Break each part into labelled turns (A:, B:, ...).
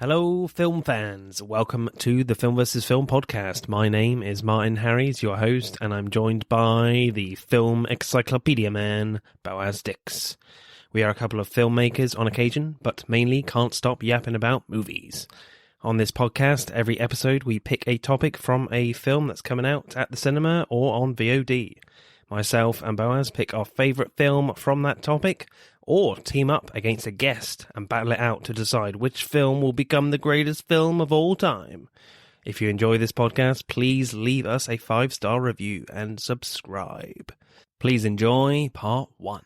A: Hello, film fans. Welcome to the Film vs. Film podcast. My name is Martin Harries, your host, and I'm joined by the film encyclopedia man, Boaz Dix. We are a couple of filmmakers on occasion, but mainly can't stop yapping about movies. On this podcast, every episode we pick a topic from a film that's coming out at the cinema or on VOD. Myself and Boaz pick our favourite film from that topic, or team up against a guest and battle it out to decide which film will become the greatest film of all time. If you enjoy this podcast, please leave us a 5-star review and subscribe. Please enjoy part 1.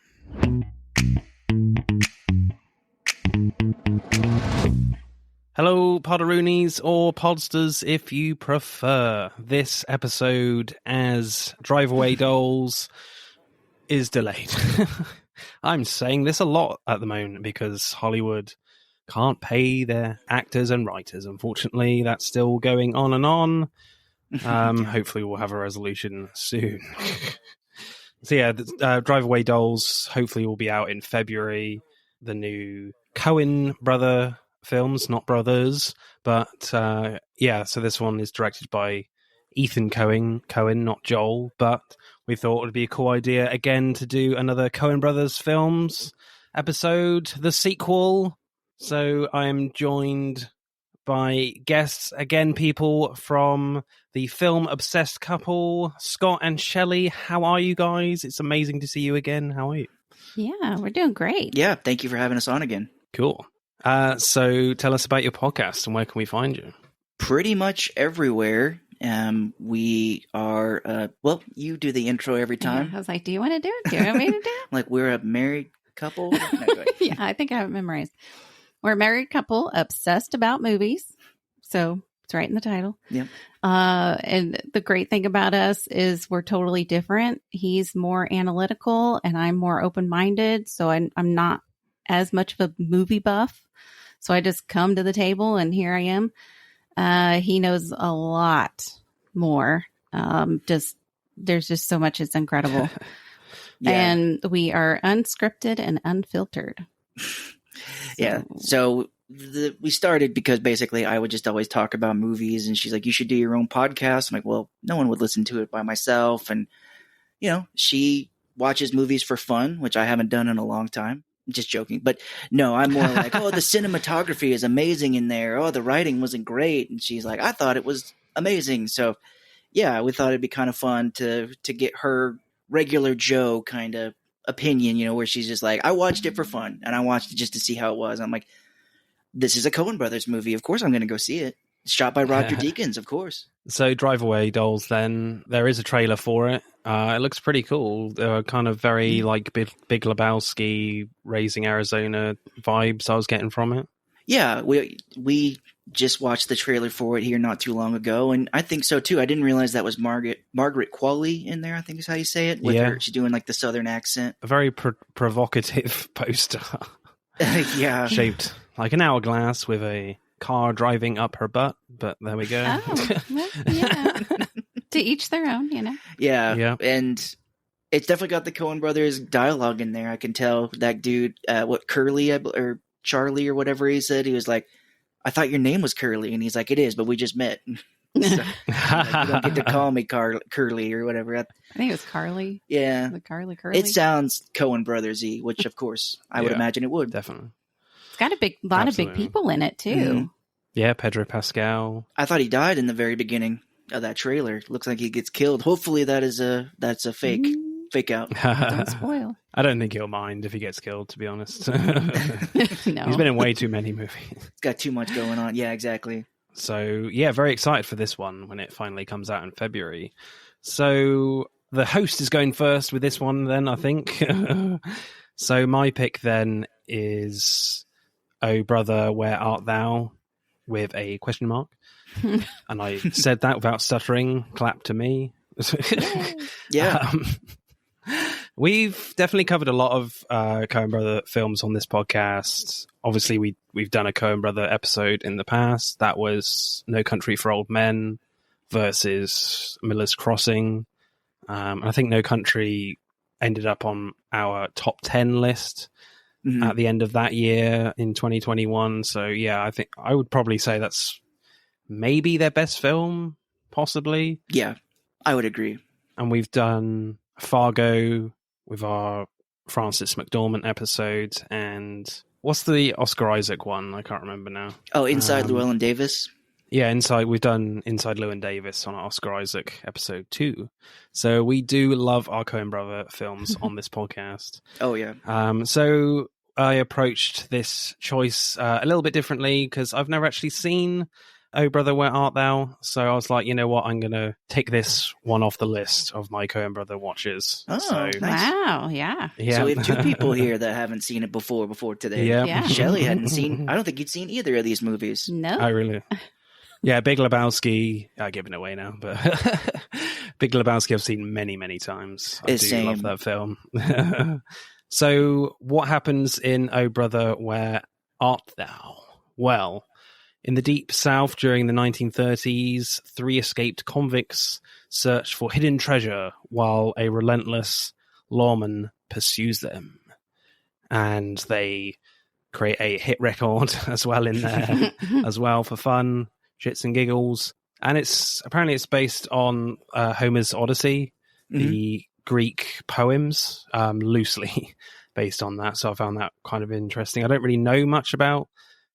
A: Hello, Podderoonies or Podsters if you prefer. This episode as Drive Away Dolls is delayed. I'm saying this a lot at the moment because Hollywood can't pay their actors and writers. Unfortunately, that's still going on and on. Hopefully we'll have a resolution soon. So yeah, Drive Away Dolls hopefully will be out in February. The new Coen brother films, not brothers, but so this one is directed by Ethan Coen, not Joel, but we thought it would be a cool idea again to do another Coen Brothers films episode, the sequel. So I'm joined by guests, again, people from the film obsessed couple, Scott and Shelly. How are you guys? It's amazing to see you again. How are you?
B: Yeah, we're doing great.
C: Yeah, thank you for having us on again.
A: Cool. So tell us about your podcast and where can we find you?
C: Pretty much everywhere. We are, you do the intro every time.
B: Yeah, I was like, do you want to do it? Do you want me to do it?
C: Like we're a married couple? No,
B: yeah, I think I have it memorized. We're a married couple obsessed about movies. So it's right in the title.
C: Yeah.
B: And the great thing about us is we're totally different. He's more analytical and I'm more open-minded. So I'm not as much of a movie buff. So I just come to the table and here I am. He knows a lot more. There's just so much. It's incredible.
C: Yeah.
B: And we are unscripted and unfiltered.
C: Yeah. So we started because basically I would just always talk about movies and she's like, you should do your own podcast. I'm like, well, no one would listen to it by myself. And, she watches movies for fun, which I haven't done in a long time. Just joking. But no, I'm more like, oh, the cinematography is amazing in there. Oh, the writing wasn't great. And she's like, I thought it was amazing. So yeah, we thought it'd be kind of fun to get her regular Joe kind of opinion, where she's just like, I watched it for fun and I watched it just to see how it was. I'm like, this is a Coen Brothers movie. Of course I'm going to go see it. It's shot by Roger Deakins, of course.
A: So Drive Away Dolls, then, there is a trailer for it. It looks pretty cool. They're kind of very like Big Lebowski, Raising Arizona vibes I was getting from it.
C: Yeah, we just watched the trailer for it here not too long ago, and I think so too. I didn't realize that was Margaret Qualley in there, I think is how you say it. With her, she's doing like the southern accent.
A: A very provocative poster.
C: Yeah.
A: Shaped like an hourglass with a car driving up her butt, but there we go.
B: Oh, well, yeah. To each their own,
C: Yeah. And it's definitely got the Coen Brothers dialogue in there. I can tell that dude, Curly or Charlie or whatever he said, he was like, I thought your name was Curly. And he's like, it is, but we just met. So, you don't get to call me Curly or whatever.
B: I think it was Carly.
C: Yeah.
B: The Curly.
C: It sounds Coen Brothers-y, which of course I would imagine it would.
A: Definitely.
B: It's got a lot of big people in it too.
C: Mm-hmm.
A: Yeah, Pedro Pascal.
C: I thought he died in the very beginning of that trailer. Looks like he gets killed. Hopefully that's a fake out.
B: Don't spoil.
A: I don't think he'll mind if he gets killed, to be honest.
B: No.
A: He's been in way too many movies.
C: It's got too much going on. Yeah, exactly.
A: So, yeah, very excited for this one when it finally comes out in February. So, the host is going first with this one then, I think. So, my pick then is Oh Brother, Where Art Thou? With a question mark. And I said that without stuttering. Clap to me.
C: Yeah.
A: We've definitely covered a lot of Coen Brother films on this podcast. Obviously, we've done a Coen Brother episode in the past. That was No Country for Old Men versus Miller's Crossing. I think No Country ended up on our top 10 list. at the end of that year in 2021. So yeah, I think I would probably say that's maybe their best film, possibly.
C: Yeah, I would agree.
A: And we've done Fargo with our Frances McDormand episode, and what's the Oscar Isaac one? I can't remember now.
C: Oh, Inside Llewellyn Davis.
A: Yeah, we've done Inside Llewyn Davis on our Oscar Isaac episode 2. So we do love our Coen brother films on this podcast.
C: Oh, yeah.
A: So I approached this choice a little bit differently because I've never actually seen Oh Brother, Where Art Thou? So I was like, you know what, I'm going to take this one off the list of my Coen brother watches.
C: Oh,
A: so,
C: nice.
B: Wow, yeah.
C: So we have 2 people here that haven't seen it before today.
A: Yeah.
C: Shelly hadn't seen, I don't think you'd seen either of these movies.
B: No.
A: I really... Yeah, Big Lebowski, I give it away now, but Big Lebowski I've seen many, many times. I do love that film. So what happens in Oh Brother, Where Art Thou? Well, in the Deep South during the 1930s, 3 escaped convicts search for hidden treasure while a relentless lawman pursues them. And they create a hit record as well in there, as well for fun. Shits and giggles, and it's based on Homer's Odyssey, the Greek poems, loosely based on that. So I found that kind of interesting. I don't really know much about,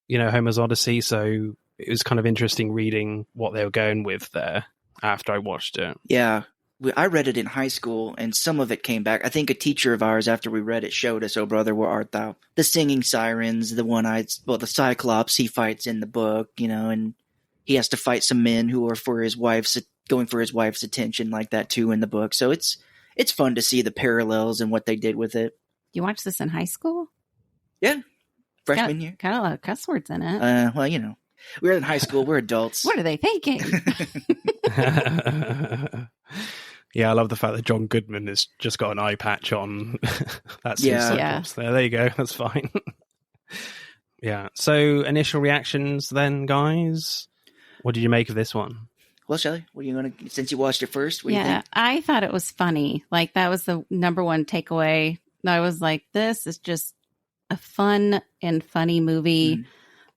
A: Homer's Odyssey, so it was kind of interesting reading what they were going with there after I watched it.
C: Yeah, I read it in high school, and some of it came back. I think a teacher of ours, after we read it, showed us "Oh Brother, Where Art Thou?" The singing sirens, the the Cyclops he fights in the book, and he has to fight some men who are going for his wife's attention like that too in the book. So it's fun to see the parallels and what they did with it.
B: You watched this in high school?
C: Yeah. Freshman year.
B: Got a lot of cuss words in it.
C: Well, we're in high school. We're adults.
B: What are they thinking?
A: Yeah, I love the fact that John Goodman has just got an eye patch on. That's
C: Cyclops
A: there. There you go. That's fine. Yeah. So initial reactions then, guys. What did you make of this one?
C: Well, Shelly, since you watched it first, what do you think?
B: I thought it was funny. Like, that was the number one takeaway. I was like, this is just a fun and funny movie.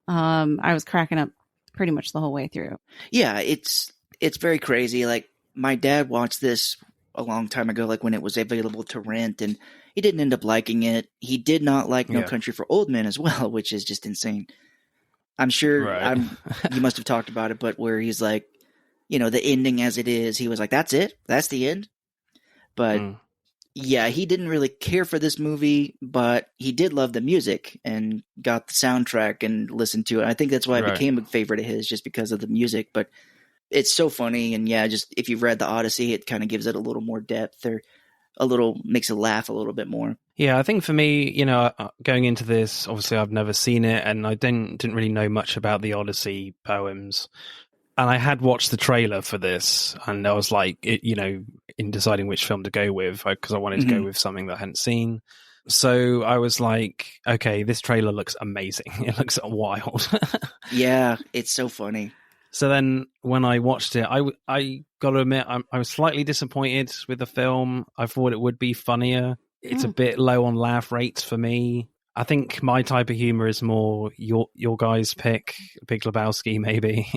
B: I was cracking up pretty much the whole way through.
C: Yeah, it's very crazy. Like, my dad watched this a long time ago, like when it was available to rent, and he didn't end up liking it. He did not like No Country for Old Men as well, which is just insane. I'm sure you must have talked about it, but where he's like, the ending as it is, he was like, that's it? That's the end? But yeah, he didn't really care for this movie, but he did love the music and got the soundtrack and listened to it. I think that's why it became a favorite of his, just because of the music. But it's so funny. And yeah, just if you've read the Odyssey, it kind of gives it a little more depth, or makes it laugh a little bit more.
A: Yeah, I think for me, going into this, obviously I've never seen it, and I didn't really know much about the Odyssey poems. And I had watched the trailer for this, and I was like, in deciding which film to go with, because I wanted to go with something that I hadn't seen. So I was like, okay, this trailer looks amazing. It looks wild.
C: Yeah, it's so funny.
A: So then when I watched it, I got to admit, I was slightly disappointed with the film. I thought it would be funnier. It's a bit low on laugh rates for me. I think my type of humor is more your guys' pick, Big Lebowski, maybe.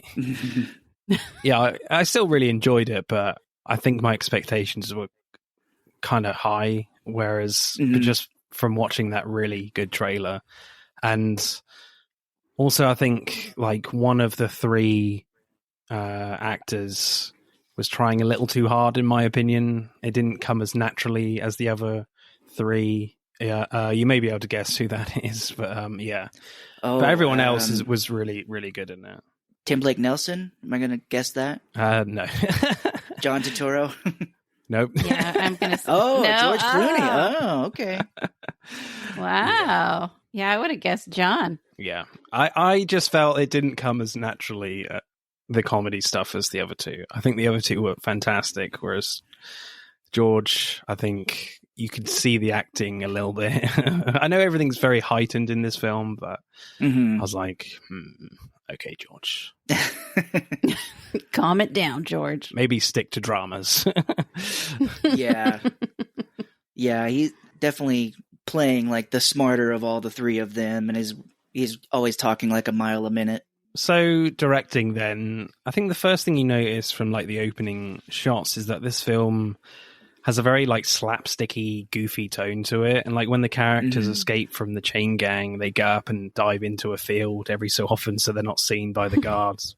A: Yeah, I still really enjoyed it, but I think my expectations were kind of high, whereas just from watching that really good trailer. And also, I think like one of the 3 actors was trying a little too hard, in my opinion. It didn't come as naturally as the other 3. Yeah, you may be able to guess who that is, but yeah. But everyone else was really, really good in that.
C: Tim Blake Nelson? Am I going to guess that?
A: No.
C: John Turturro?
A: Nope.
B: Yeah, I'm going to say.
C: Oh,
B: no.
C: George Clooney. Oh, okay.
B: Wow. Yeah, I would have guessed John.
A: Yeah. I just felt it didn't come as naturally, the comedy stuff, as the other 2. I think the other 2 were fantastic, whereas George, I think you could see the acting a little bit. I know everything's very heightened in this film, but I was like, okay, George.
B: Calm it down, George.
A: Maybe stick to dramas.
C: Yeah. Yeah, he definitely playing like the smarter of all the three of them, and he's always talking like a mile a minute.
A: So directing then, I think the first thing you notice from like the opening shots is that this film has a very like slapsticky, goofy tone to it. And like when the characters escape from the chain gang, they go up and dive into a field every so often so they're not seen by the guards.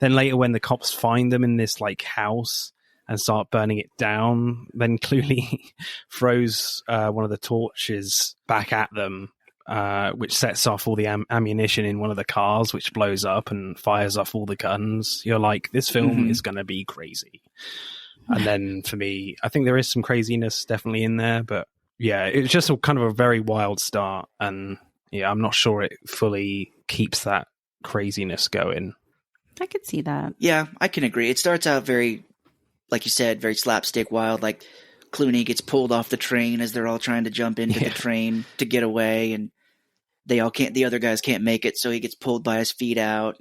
A: Then later when the cops find them in this like house and start burning it down, then Clooney throws one of the torches back at them, which sets off all the ammunition in one of the cars, which blows up and fires off all the guns. You're like, this film is going to be crazy. And then for me, I think there is some craziness definitely in there, but yeah, it's just a kind of a very wild start. And yeah, I'm not sure it fully keeps that craziness going.
B: I could see that.
C: Yeah, I can agree. It starts out very, like you said, very slapstick wild. Like Clooney gets pulled off the train as they're all trying to jump into the train to get away, and the other guys can't make it, so he gets pulled by his feet out.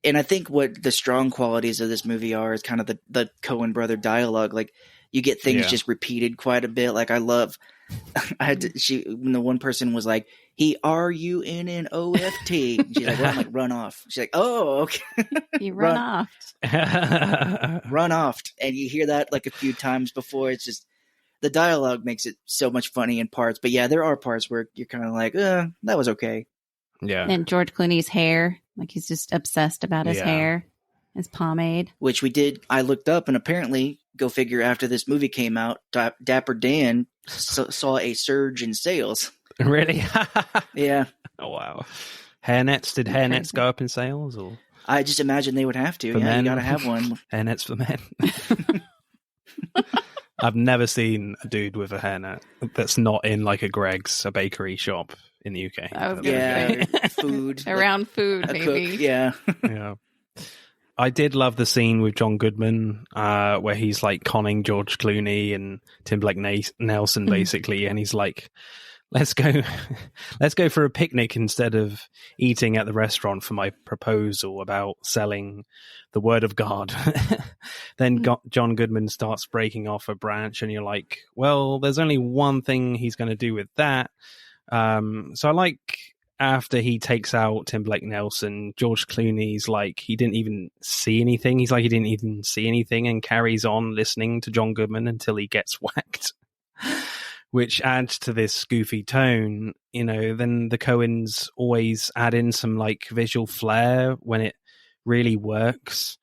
C: And I think what the strong qualities of this movie are is kind of the Coen brother dialogue. Like you get things just repeated quite a bit. Like I love, when the one person was like, he RUNNOFT. She's like, well, I'm like, run off. She's like, oh, okay.
B: You run off.
C: Run off. And you hear that like a few times before. It's just, the dialogue makes it so much funny in parts. But yeah, there are parts where you're kind of like, that was okay.
A: Yeah.
B: And George Clooney's hair, like he's just obsessed about his hair, his pomade.
C: Which we did. I looked up, and apparently, go figure, after this movie came out, Dapper Dan saw a surge in sales.
A: Really?
C: Yeah.
A: Oh, wow. Hairnets? Did hairnets go up in sales? Or
C: I just imagine they would have to. Yeah, you got to have one.
A: Hairnets for men. I've never seen a dude with a hairnet that's not in like a bakery shop in the UK.
C: Yeah, food.
B: Around food, maybe.
C: Cook, yeah.
A: Yeah. I did love the scene with John Goodman where he's like conning George Clooney and Tim Blake Nelson basically, and he's like, let's go for a picnic instead of eating at the restaurant for my proposal about selling the word of God. Then John Goodman starts breaking off a branch, and you're like, well, there's only one thing he's going to do with that. So I like, after he takes out Tim Blake Nelson, George Clooney's like, he didn't even see anything. He's like, he didn't even see anything, and carries on listening to John Goodman until he gets whacked. Which adds to this goofy tone, you know. Then the Coens always add in some like visual flair when it really works,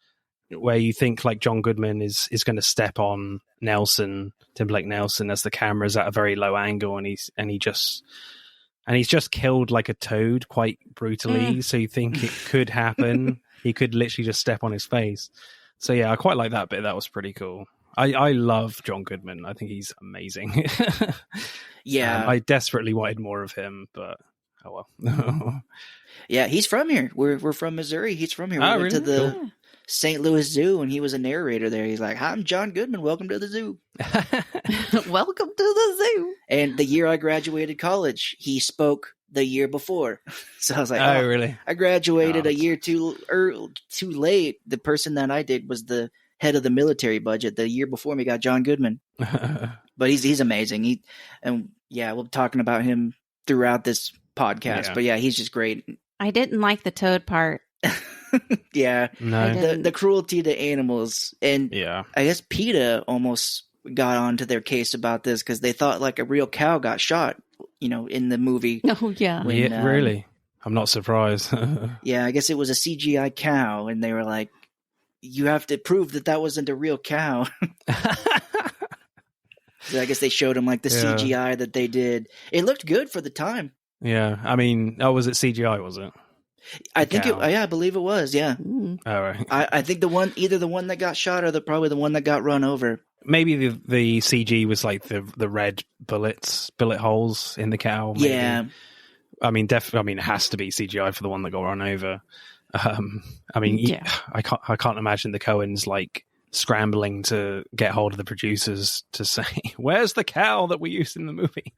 A: where you think like John Goodman is going to step on Tim Blake Nelson, as the camera's at a very low angle, and he's just killed like a toad quite brutally. So you think it could happen. He could literally just step on his face. So yeah, I quite like that bit. That was pretty cool. I love John Goodman. I think he's amazing.
C: Yeah.
A: I desperately wanted more of him, but oh well.
C: Yeah, he's from here. We're from Missouri. He's from here. We went to the St. Louis Zoo, and he was a narrator there. He's like, "Hi, I'm John Goodman. Welcome to the zoo."
B: Welcome to the zoo.
C: And the year I graduated college, he spoke the year before. So I was like,
A: "Oh, really?
C: I graduated a year too late." The person that I did was the head of the military budget. The year before me got John Goodman. But he's amazing. We're talking about him throughout this podcast. Yeah. But yeah, he's just great.
B: I didn't like the toad part.
C: Yeah.
A: No.
C: The cruelty to animals. And I guess PETA almost got onto their case about this because they thought like a real cow got shot, in the movie.
B: Oh, yeah.
A: Really? I'm not surprised.
C: Yeah, I guess it was a CGI cow, and they were like, you have to prove that wasn't a real cow. So I guess they showed him like the CGI that they did. It looked good for the time.
A: Yeah, I mean, was it CGI? Was it?
C: I think I believe it was. Yeah.
A: All right.
C: I think either the one that got shot or probably the one that got run over.
A: Maybe the CG was like the red bullet holes in the cow. Maybe.
C: Yeah.
A: I mean, it has to be CGI for the one that got run over. I can't imagine the Coens like scrambling to get hold of the producers to say, "Where's the cow that we used in the movie?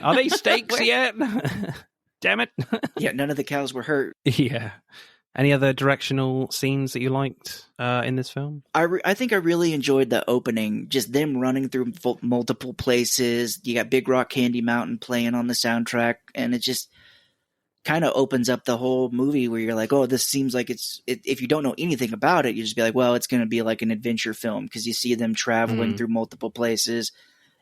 A: Are they steaks yet? Damn it!"
C: Yeah, none of the cows were hurt.
A: Yeah, Any other directional scenes that you liked in this film?
C: I think I really enjoyed the opening, just them running through multiple places. You got Big Rock Candy Mountain playing on the soundtrack, and it just kind of opens up the whole movie where you're like, oh, this seems like if you don't know anything about it, you just be like, well, it's going to be like an adventure film, because you see them traveling through multiple places,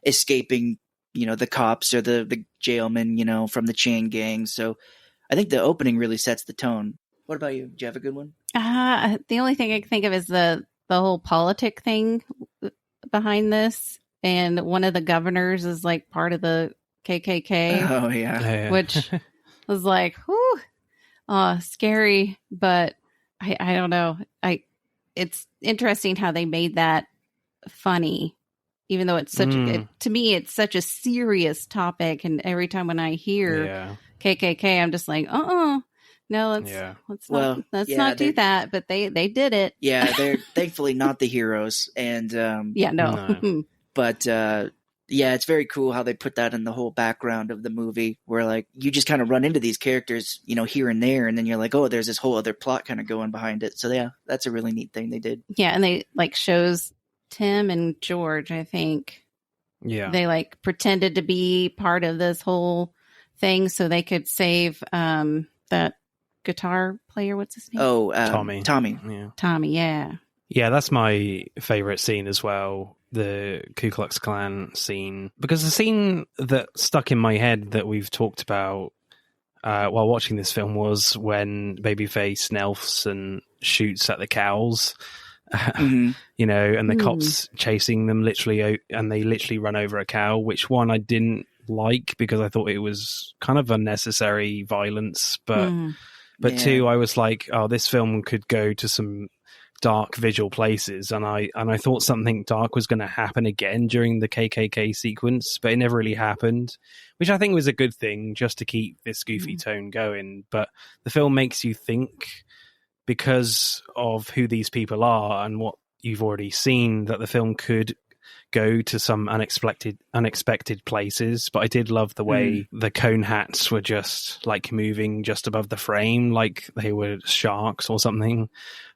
C: escaping, the cops or the jailmen, from the chain gang. So I think the opening really sets the tone. What about you? Do you have a good one?
B: The only thing I can think of is the whole politic thing behind this. And one of the governors is like part of the KKK.
C: Oh, yeah.
B: Which was like, whew, scary. But I don't know. It's interesting how they made that funny, even though it's to me, it's such a serious topic. And every time when I hear KKK, I'm just like, no, let's not do that. But they did it.
C: Yeah, they're thankfully not the heroes. And
B: no.
C: But it's very cool how they put that in the whole background of the movie, where like you just kind of run into these characters, here and there, and then you're like, oh, there's this whole other plot kind of going behind it. So yeah, that's a really neat thing they did.
B: Yeah, and they like shows Tim and George, I think.
A: Yeah,
B: they like pretended to be part of this whole thing so they could save that guitar player. What's his name?
C: Oh,
A: Tommy.
B: Yeah. Tommy. Yeah.
A: Yeah, that's my favorite scene as well. The Ku Klux Klan scene, because the scene that stuck in my head that we've talked about while watching this film was when Babyface Nelson shoots at the cows, and the cops chasing them and they literally run over a cow, which one I didn't like because I thought it was kind of unnecessary violence, but two, I was like, oh, this film could go to some dark visual places, and I thought something dark was going to happen again during the KKK sequence, but it never really happened, which I think was a good thing, just to keep this goofy tone going. But the film makes you think, because of who these people are and what you've already seen, that the film could go to some unexpected places. But I did love the way the cone hats were just like moving just above the frame, like they were sharks or something.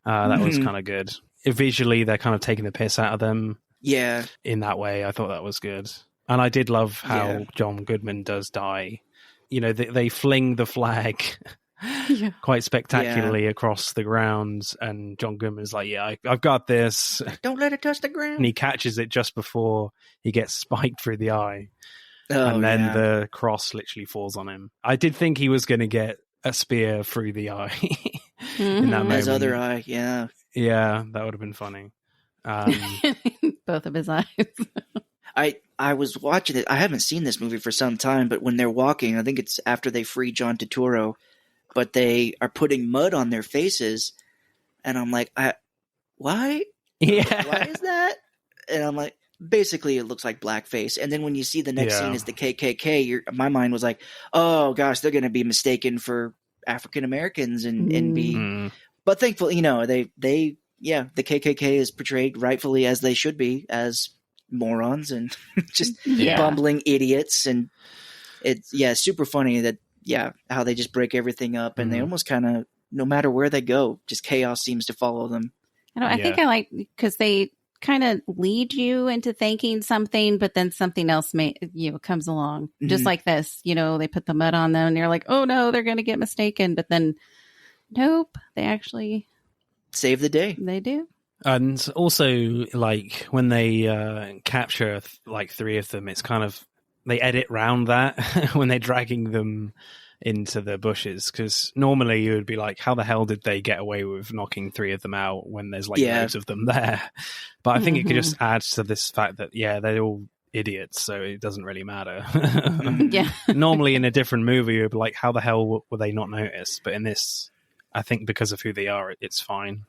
A: That was kind of good. Visually, they're kind of taking the piss out of them.
C: Yeah.
A: In that way, I thought that was good. And I did love how John Goodman does die. They fling the flag quite spectacularly across the grounds, and John Goodman's like, I've got this.
C: Don't let it touch the ground.
A: And he catches it just before he gets spiked through the eye. And then the cross literally falls on him. I did think he was going to get a spear through the eye in that moment.
C: His other eye, yeah.
A: Yeah, that would have been funny.
B: Both of his eyes.
C: I was watching it. I haven't seen this movie for some time, but when they're walking, I think it's after they free John Turturro, but they are putting mud on their faces, and I'm like, why?
A: Yeah.
C: Why is that? And I'm like, basically, it looks like blackface. And then when you see the next scene is the KKK, my mind was like, oh gosh, they're going to be mistaken for African Americans and be. But thankfully, the KKK is portrayed rightfully as they should be, as morons and just bumbling idiots. And it's super funny that how they just break everything up, and they almost kind of, no matter where they go, just chaos seems to follow them.
B: I think I like, because they kind of lead you into thinking something, but then something else comes along, just like this. They put the mud on them, and you're like, oh no, they're going to get mistaken, but then nope, they actually
C: save the day.
B: They do.
A: And also, like, when they capture like three of them, it's kind of, they edit round that when they're dragging them into the bushes, because normally you would be like, how the hell did they get away with knocking three of them out when there's like loads of them there? But I think it could just add to this fact that they're all idiots, so it doesn't really matter. Normally in a different movie you'd be like, how the hell were they not noticed? But in this, I think because of who they are, it's fine.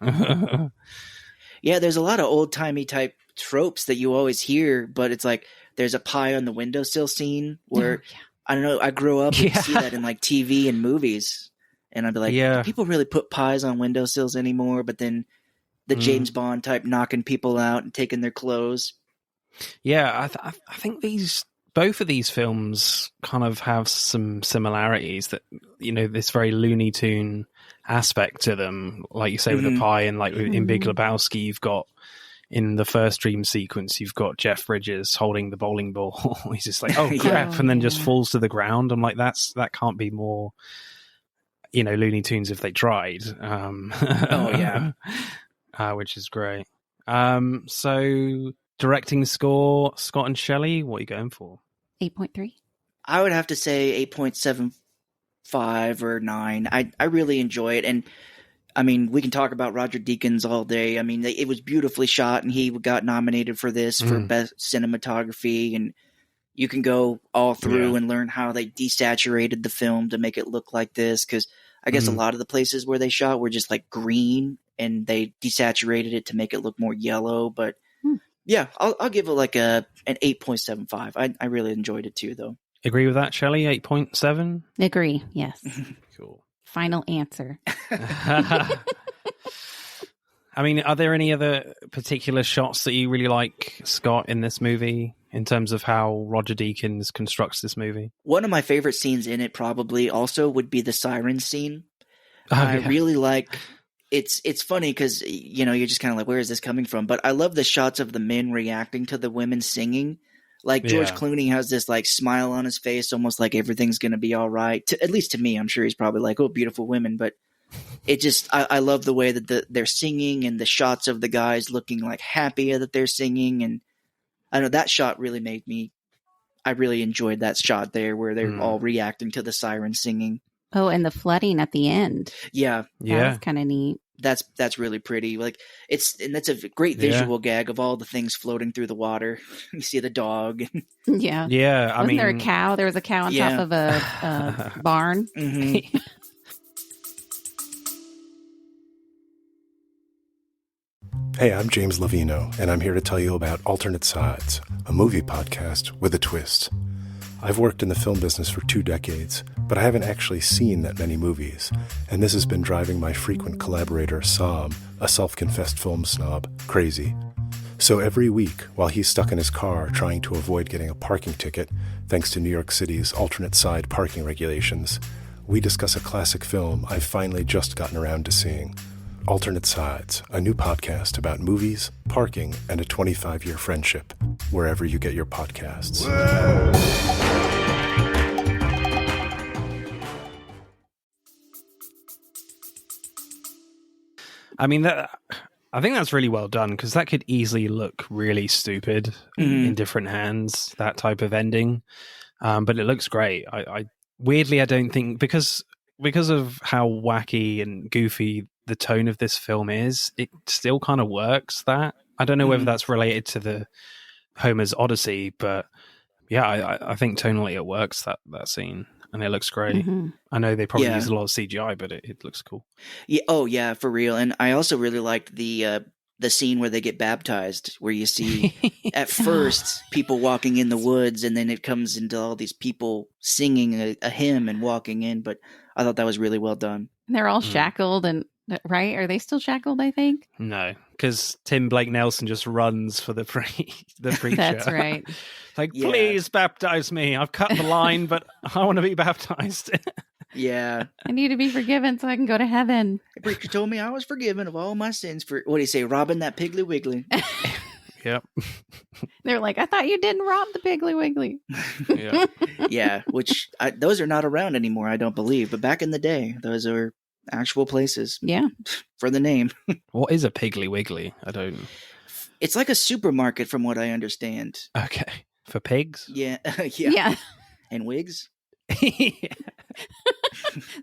C: There's a lot of old-timey type tropes that you always hear, but it's like there's a pie on the windowsill scene where I don't know, I grew up and see that in like TV and movies, and I'd be like, do people really put pies on windowsills anymore? But then the James Bond type knocking people out and taking their clothes.
A: I think these both of these films kind of have some similarities that, this very Looney Tune aspect to them. Like you say with the pie, and like in Big Lebowski, you've got in the first dream sequence, you've got Jeff Bridges holding the bowling ball. He's just like, oh crap, and then just falls to the ground. I'm like, that can't be more, Looney Tunes if they tried. Which is great. So directing score, Scott and Shelley, what are you going for?
B: 8.3.
C: I would have to say 8.75 or 9. I really enjoy it. And I mean, we can talk about Roger Deakins all day. I mean, it was beautifully shot, and he got nominated for this for best cinematography. And you can go all through and learn how they desaturated the film to make it look like this. Because I guess a lot of the places where they shot were just like green, and they desaturated it to make it look more yellow. But yeah, I'll give it like an 8.75. I really enjoyed it too, though.
A: Agree with that, Shelley? 8.7?
B: Agree, yes.
A: Cool.
B: Final answer.
A: I mean, are there any other particular shots that you really like, Scott, in this movie, in terms of how Roger Deakins constructs this movie?
C: One of my favorite scenes in it probably also would be the siren scene. I really like... It's funny because, you're just kind of like, where is this coming from? But I love the shots of the men reacting to the women singing. Like George Clooney has this like smile on his face, almost like everything's going to be all right. At least to me, I'm sure he's probably like, oh, beautiful women. But it just, I love the way that they're singing, and the shots of the guys looking like happy that they're singing. And I know that shot really made me, I really enjoyed that shot there where they're all reacting to the siren singing.
B: Oh, and the flooding at the end.
C: Yeah.
B: That was kind of neat.
C: That's really pretty. Like that's a great visual gag of all the things floating through the water. You see the dog.
B: Yeah.
A: Yeah.
B: Wasn't there a cow? There was a cow on top of a barn.
C: Mm-hmm.
D: Hey, I'm James Lovino, and I'm here to tell you about Alternate Sides, a movie podcast with a twist. I've worked in the film business for 2 decades, but I haven't actually seen that many movies, and this has been driving my frequent collaborator, Sam, a self-confessed film snob, crazy. So every week, while he's stuck in his car trying to avoid getting a parking ticket, thanks to New York City's alternate side parking regulations, we discuss a classic film I've finally just gotten around to seeing. Alternate Sides, a new podcast about movies, parking, and a 25-year friendship, wherever you get your podcasts.
A: I mean, I think that's really well done, because that could easily look really stupid in different hands, that type of ending. But it looks great. I weirdly, I don't think, because of how wacky and goofy the tone of this film is, it still kind of works. That I don't know whether that's related to the Homer's Odyssey, but yeah, I think tonally it works, that scene, and it looks great. I know they probably use a lot of CGI, but it looks cool.
C: Yeah, oh yeah, for real. And I also really liked the scene where they get baptized, where you see at first people walking in the woods, and then it comes into all these people singing a hymn and walking in. But I thought that was really well done.
B: And they're all shackled, and right? Are they still shackled, I think?
A: No, because Tim Blake Nelson just runs for the preacher.
B: That's right.
A: Like, please baptize me. I've cut the line, but I want to be baptized.
C: Yeah.
B: I need to be forgiven so I can go to heaven.
C: The preacher told me I was forgiven of all my sins for, what do you say, robbing that Piggly Wiggly?
A: Yep.
B: They're like, I thought you didn't rob the Piggly Wiggly.
A: Yeah.
C: Yeah, which those are not around anymore, I don't believe. But back in the day, those are actual places.
B: Yeah.
C: For the name.
A: What is a Piggly Wiggly? I don't...
C: It's like a supermarket from what I understand.
A: Okay. For pigs?
C: Yeah.
B: Yeah.
C: And wigs?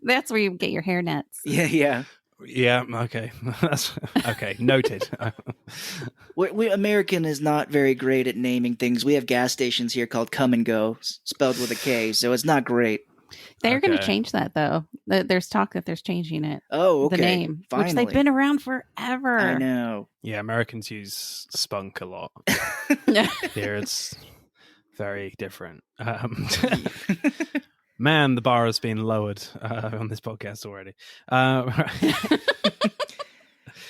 B: That's where you get your hair nets.
C: Yeah.
A: Yeah, okay. That's okay. Noted.
C: We American is not very great at naming things. We have gas stations here called Come and Go, spelled with a K, so it's not great.
B: They're going to change that, though. There's talk that there's changing it.
C: Oh, okay.
B: The name,
C: finally.
B: which they've been around forever.
C: I know.
A: Yeah, Americans use spunk a lot. Here it's very different. Man, the bar has been lowered on this podcast already.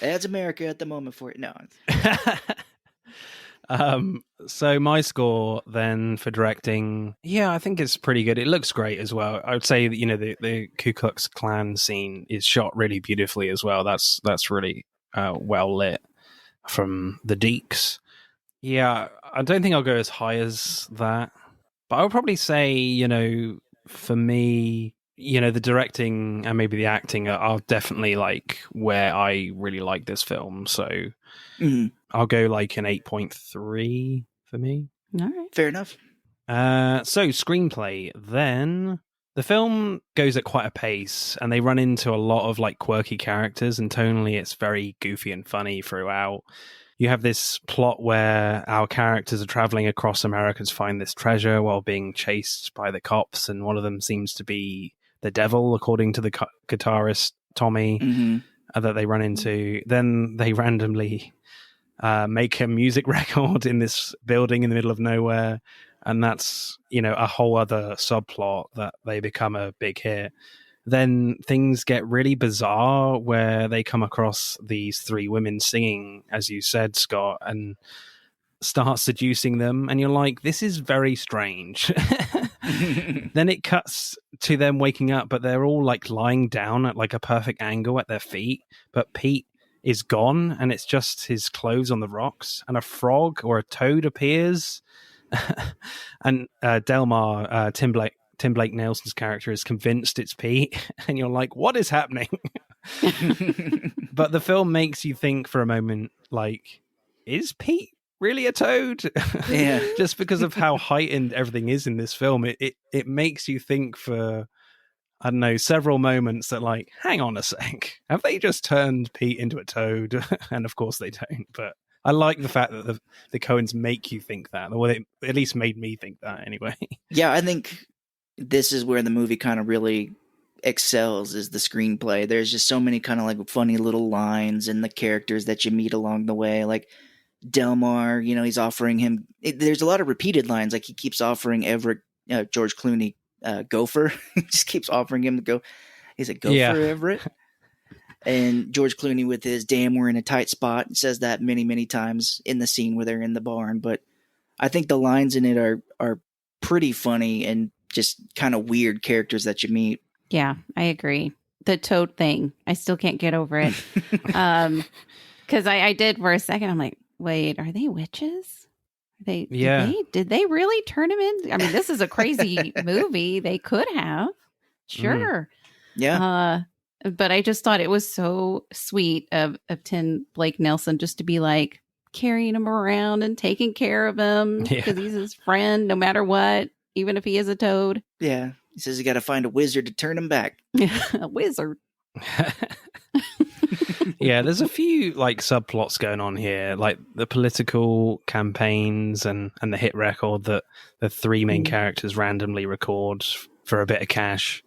C: That's America at the moment for it. No.
A: So my score then for directing, yeah, I think it's pretty good. It looks great as well. I would say that, the Ku Klux Klan scene is shot really beautifully as well. That's really well lit from the Deeks. Yeah, I don't think I'll go as high as that, but I would probably say, for me, the directing and maybe the acting are definitely like where I really like this film. So I'll go like an 8.3 for me.
B: All right.
C: Fair enough.
A: So screenplay, then the film goes at quite a pace and they run into a lot of like quirky characters, and tonally it's very goofy and funny throughout. You have this plot where our characters are traveling across America to find this treasure while being chased by the cops, and one of them seems to be the devil, according to the guitarist Tommy, that they run into. Then they randomly make a music record in this building in the middle of nowhere, and that's a whole other subplot that they become a big hit. Then things get really bizarre where they come across these three women singing, as you said, Scott, and start seducing them, and you're like, this is very strange. Then it cuts to them waking up, but they're all like lying down at like a perfect angle at their feet, but Pete is gone and it's just his clothes on the rocks, and a frog or a toad appears. And Delmar, Tim Blake Nelson's character, is convinced it's Pete, and you're like, what is happening? But the film makes you think for a moment, like, is Pete really a toad?
C: Yeah.
A: Just because of how heightened everything is in this film, it makes you think for, I don't know, several moments that, like, hang on a sec, have they just turned Pete into a toad? And of course they don't, but I like the fact that the Coens make you think that, or it at least made me think that anyway.
C: Yeah, I think this is where the movie kind of really excels, is the screenplay. There's just so many kind of like funny little lines and the characters that you meet along the way. Like Delmar, he's offering him, there's a lot of repeated lines. Like he keeps offering Everett, George Clooney, gopher. He just keeps offering him to go. He's like, gopher, Everett? And George Clooney with his damn, we're in a tight spot, says that many, many times in the scene where they're in the barn. But I think the lines in it are pretty funny and just kind of weird characters that you meet.
B: Yeah, I agree. The toad thing, I still can't get over it. Because I did for a second. I'm like, wait, are they witches? Did they really turn him in? I mean, this is a crazy movie. They could have. Sure.
C: Yeah.
B: But I just thought it was so sweet of Tim Blake Nelson just to be like carrying him around and taking care of him because he's his friend no matter what, even if he is a toad.
C: Yeah. He says you got to find a wizard to turn him back.
B: A wizard.
A: Yeah, there's a few like subplots going on here, like the political campaigns and the hit record that the three main characters randomly record for a bit of cash.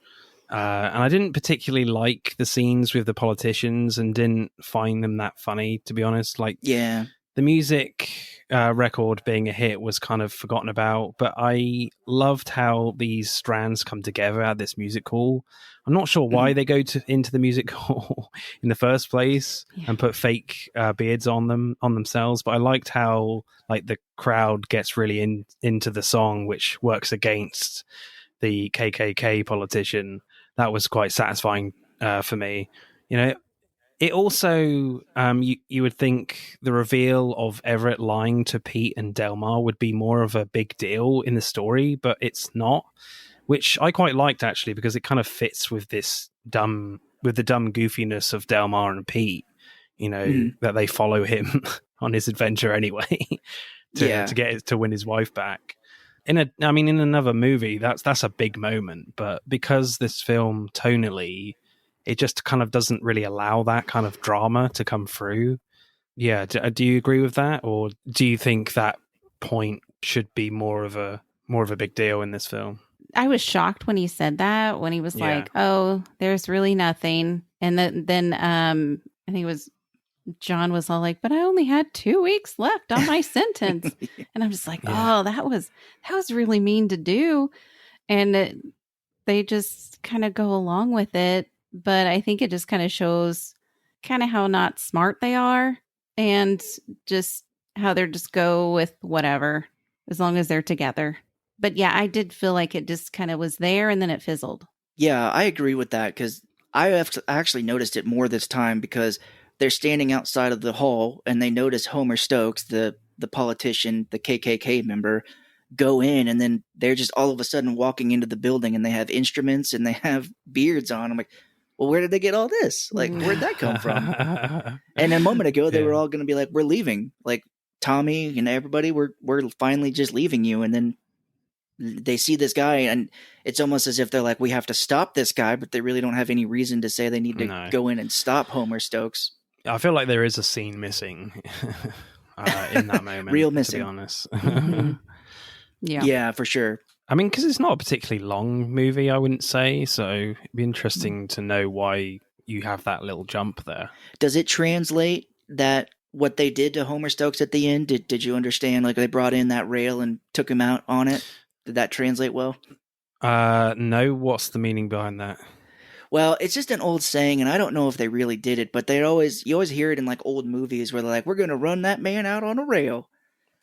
A: And I didn't particularly like the scenes with the politicians and didn't find them that funny, to be honest. Like,
C: yeah,
A: the music record being a hit was kind of forgotten about, but I loved how these strands come together at this music hall. I'm not sure why they go into the music hall in the first place and put fake beards on themselves, but I liked how like the crowd gets really into the song, which works against the KKK politician. That was quite satisfying for me. It also, you would think the reveal of Everett lying to Pete and Delmar would be more of a big deal in the story, but it's not, which I quite liked actually, because it kind of fits with the dumb goofiness of Delmar and Pete, that they follow him on his adventure anyway to win his wife back. In another movie, that's a big moment, but because this film tonally, it just kind of doesn't really allow that kind of drama to come through. Yeah, do you agree with that, or do you think that point should be more of a big deal in this film?
B: I was shocked when he said that, when he was like, "Oh, there's really nothing," and then I think it was John was all like, "But I only had 2 weeks left on my sentence," and I'm just like, "Oh, that was really mean to do," and they just kind of go along with it. But I think it just kind of shows kind of how not smart they are and just how they're just go with whatever as long as they're together. But yeah, I did feel like it just kind of was there and then it fizzled.
C: Yeah, I agree with that because I actually noticed it more this time because they're standing outside of the hall and they notice Homer Stokes, the politician, the KKK member, go in, and then they're just all of a sudden walking into the building and they have instruments and they have beards on. I'm like, well, where did they get all this? Like, where'd that come from? And a moment ago, they were all going to be like, we're leaving. Like, Tommy and everybody, we're finally just leaving you. And then they see this guy, and it's almost as if they're like, we have to stop this guy, but they really don't have any reason to say they need to go in and stop Homer Stokes.
A: I feel like there is a scene missing in that moment.
C: Real missing.
A: To be honest.
B: Mm-hmm.
C: Yeah, for sure.
A: I mean, because it's not a particularly long movie, I wouldn't say. So it'd be interesting to know why you have that little jump there.
C: Does it translate that what they did to Homer Stokes at the end? Did you understand? Like, they brought in that rail and took him out on it. Did that translate well?
A: No. What's the meaning behind that?
C: Well, it's just an old saying, and I don't know if they really did it, but you always hear it in like old movies where they're like, "We're going to run that man out on a rail."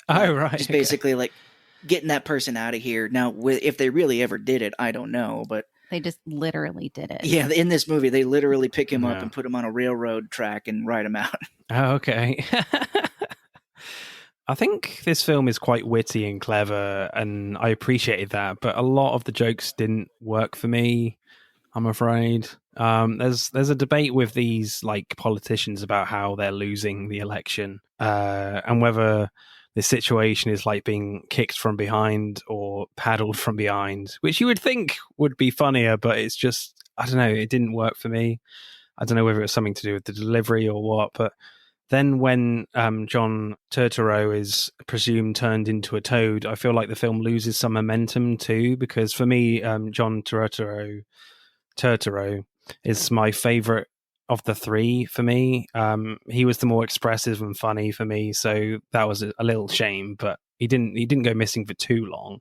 A: Oh, right.
C: Just basically like getting that person out of here. Now, if they really ever did it, I don't know, but
B: they just literally did it.
C: Yeah, in this movie, they literally pick him up and put him on a railroad track and ride him out.
A: Oh, okay. I think this film is quite witty and clever, and I appreciated that, but a lot of the jokes didn't work for me, I'm afraid. There's a debate with these like politicians about how they're losing the election, and whether the situation is like being kicked from behind or paddled from behind, which you would think would be funnier, but it's just, I don't know, it didn't work for me. I don't know whether it was something to do with the delivery or what, but then when John Turturro is presumed turned into a toad, I feel like the film loses some momentum too, because for me, John Turturro is my favorite of the three for me. He was the more expressive and funny for me, so that was a little shame, but he didn't go missing for too long,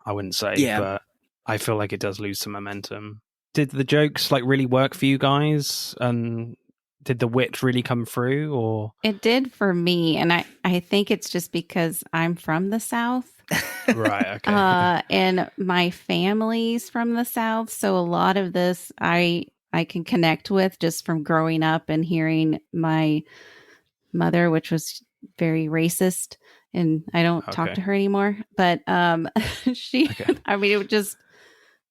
A: I wouldn't say.
C: Yeah.
A: But I feel like it does lose some momentum. Did the jokes like really work for you guys, and did the wit really come through? Or
B: it did for me, and I think it's just because I'm from the South.
A: Right, okay.
B: And my family's from the South, so a lot of this I can connect with just from growing up and hearing my mother, which was very racist, and I don't talk to her anymore. But she, I mean, it was just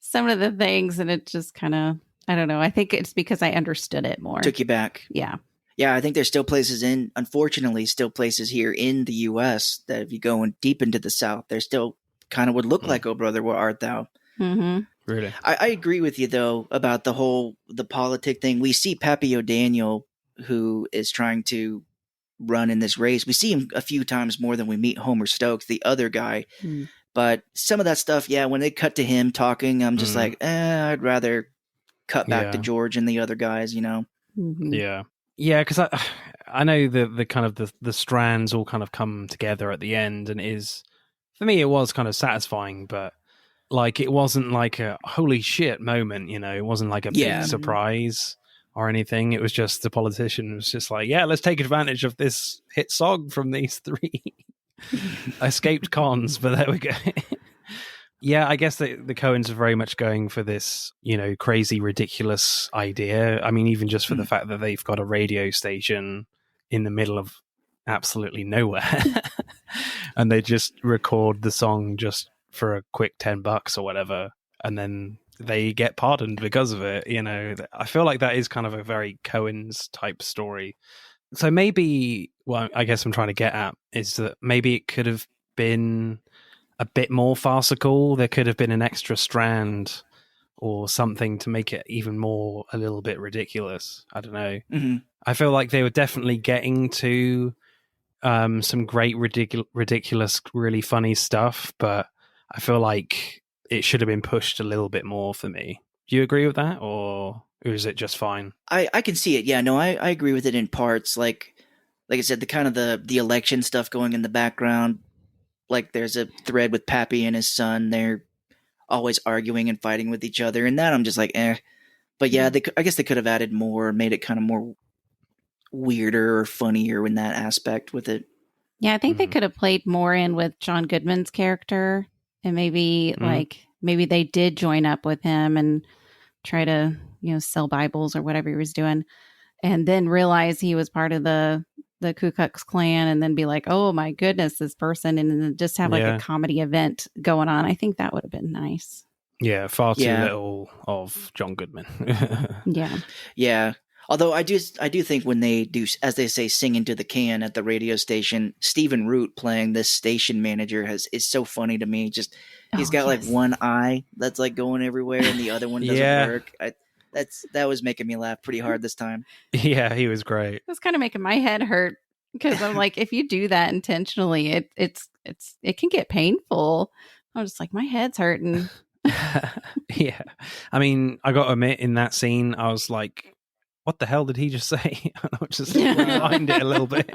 B: some of the things, and it just kind of, I don't know. I think it's because I understood it more.
C: Took you back.
B: Yeah.
C: Yeah, I think there's still places unfortunately, still places here in the U.S. that if you go deep into the South, there still kind of would look like, "Oh, brother, where art thou?"
B: Mm-hmm.
A: Really?
C: I agree with you, though, about the politic thing. We see Pappy O'Daniel, who is trying to run in this race. We see him a few times more than we meet Homer Stokes, the other guy. Mm. But some of that stuff, when they cut to him talking, I'm just like, I'd rather cut back to George and the other guys, you know?
B: Mm-hmm.
A: Yeah. Yeah, because I know the kind of the strands all kind of come together at the end, and for me, it was kind of satisfying, but like it wasn't like a holy shit moment, you know, it wasn't like a big surprise or anything. It was just the politician was just like, let's take advantage of this hit song from these three escaped cons, but there we go. Yeah, I guess the Coens are very much going for this, you know, crazy, ridiculous idea. I mean, even just for the fact that they've got a radio station in the middle of absolutely nowhere and they just record the song just for a quick $10 or whatever, and then they get pardoned because of it. You know, I feel like that is kind of a very Coen's type story. So maybe, well, I guess I'm trying to get at is that maybe it could have been a bit more farcical. There could have been an extra strand or something to make it even more a little bit ridiculous. I don't know.
C: Mm-hmm.
A: I feel like they were definitely getting to some great ridiculous, really funny stuff, but I feel like it should have been pushed a little bit more for me. Do you agree with that, or is it just fine?
C: I can see it. Yeah, no, I agree with it in parts. Like I said, the kind of the election stuff going in the background. Like there's a thread with Pappy and his son. They're always arguing and fighting with each other, and that I'm just like, eh. But yeah, I guess they could have added more, made it kind of more weirder or funnier in that aspect with it.
B: Yeah, I think they could have played more in with John Goodman's character, and maybe maybe they did join up with him and try to, sell Bibles or whatever he was doing, and then realize he was part of the Ku Klux Klan, and then be like, oh my goodness, this person, and then just have like a comedy event going on. I think that would have been nice.
A: Yeah, far too little of John Goodman.
C: Yeah. Although I do think when they do, as they say, sing into the can at the radio station, Stephen Root playing this station manager is so funny to me. Just he's got like one eye that's like going everywhere, and the other one doesn't work. That was making me laugh pretty hard this time.
A: Yeah, he was great.
B: It was kind of making my head hurt because I'm like, if you do that intentionally, it can get painful. I'm just like, my head's hurting.
A: Yeah, I mean, I got to admit, in that scene, I was like, what the hell did he just say? I just rewind it a little bit.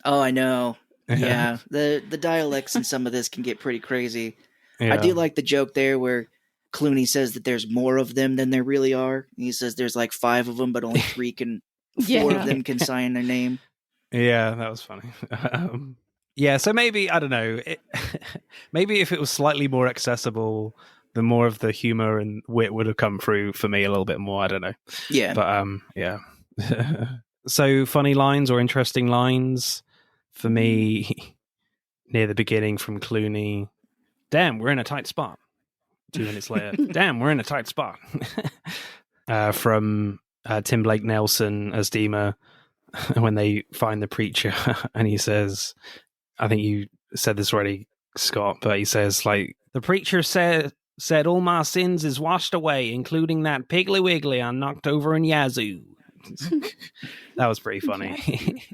C: Oh, I know. Yeah. The dialects in some of this can get pretty crazy. Yeah. I do like the joke there where Clooney says that there's more of them than there really are. He says there's like 5 of them, but only 4 of them can sign their name.
A: Yeah, that was funny. Yeah, so maybe, I don't know, maybe if it was slightly more accessible, the more of the humor and wit would have come through for me a little bit more. I don't know.
C: Yeah.
A: But, yeah. So funny lines or interesting lines for me near the beginning from Clooney. Damn, we're in a tight spot. 2 minutes later. Damn, we're in a tight spot. From Tim Blake Nelson as Dima when they find the preacher and he says, I think you said this already, Scott, but he says, like, the preacher said all my sins is washed away, including that Piggly Wiggly I knocked over in Yazoo. That was pretty funny.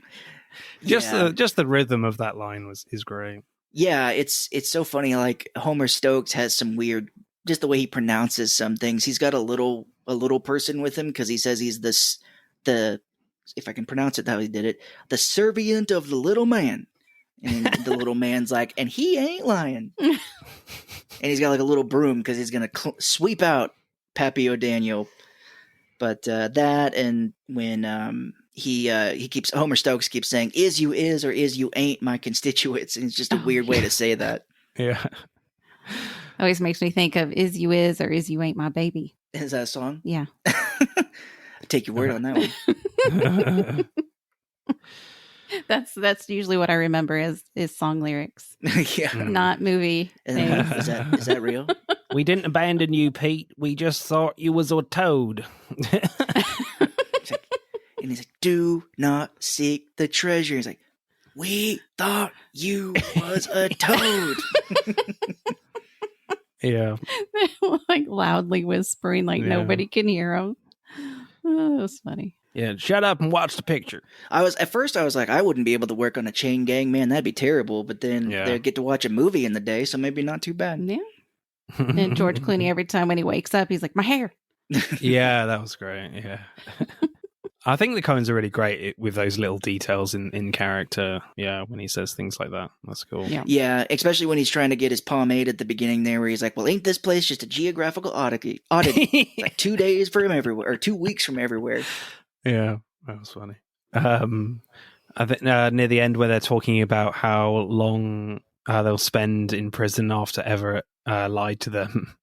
A: Just the rhythm of that line is great.
C: Yeah, it's so funny. Like Homer Stokes has some weird, just the way he pronounces some things. He's got a little person with him because he says he's the if I can pronounce it how he did it, the servant of the little man. And the little man's like, and he ain't lying. And he's got like a little broom because he's going to sweep out Pappy O'Daniel. But that, and when Homer Stokes keeps saying, is you is or is you ain't my constituents. And it's just a weird way to say that.
A: Yeah.
B: Always makes me think of is you is or is you ain't my baby.
C: Is that a song?
B: Yeah.
C: I'll take your word on that one.
B: That's usually what I remember is song lyrics.
C: Yeah.
B: Not movie.
C: Is that real?
A: We didn't abandon you, Pete. We just thought you was a toad.
C: And he's like, do not seek the treasure. He's like, we thought you was a toad.
A: Yeah.
B: Like loudly whispering like nobody can hear him. Oh, that's funny.
A: Yeah, shut up and watch the picture.
C: At first I was like, I wouldn't be able to work on a chain gang, man. That'd be terrible. But then they get to watch a movie in the day, so maybe not too bad.
B: Yeah. And George Clooney, every time when he wakes up, he's like, my hair.
A: Yeah, that was great. Yeah. I think the Coens are really great with those little details in character. Yeah, when he says things like that. That's cool.
C: Yeah, especially when he's trying to get his pomade at the beginning there, where he's like, well, ain't this place just a geographical oddity? Like 2 days from everywhere, or 2 weeks from everywhere.
A: Yeah, that was funny. I think near the end where they're talking about how long they'll spend in prison after Everett lied to them,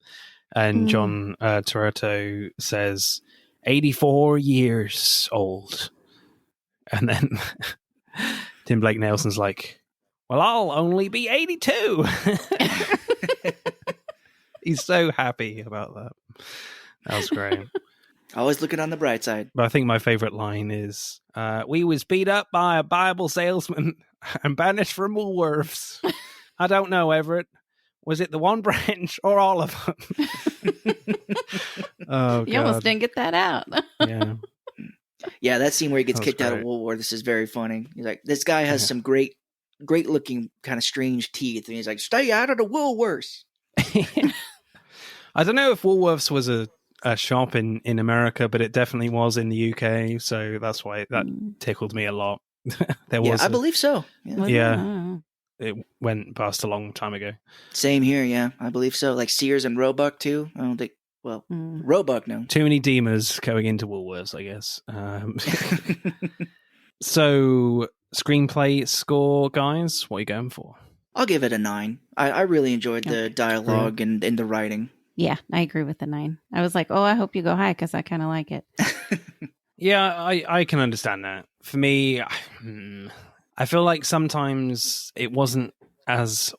A: and John Toretto says 84 years old, and then Tim Blake Nelson's like, well, I'll only be 82. He's so happy about that. That was great.
C: Always looking on the bright side.
A: But I think my favorite line is, we was beat up by a Bible salesman and banished from Woolworths. I don't know, Everett. Was it the one branch or all of them? Oh,
B: you almost didn't get that out.
A: Yeah.
C: Yeah, that scene where he gets kicked out of Woolworths, this is very funny. He's like, this guy has some great looking kind of strange teeth. And he's like, stay out of the Woolworths.
A: I don't know if Woolworths was a shop in America, but it definitely was in the UK, so that's why that tickled me a lot.
C: I believe so.
A: Yeah. It went past a long time ago.
C: Same here, yeah. I believe so. Like Sears and Roebuck too. I don't think, Roebuck, no.
A: Too many Demas going into Woolworths, I guess. So screenplay score, guys, what are you going for?
C: I'll give it a 9. I really enjoyed the dialogue and the writing.
B: Yeah, I agree with the 9. I was like, oh, I hope you go high because I kind of like it.
A: Yeah, I can understand that. For me, I feel like sometimes it wasn't as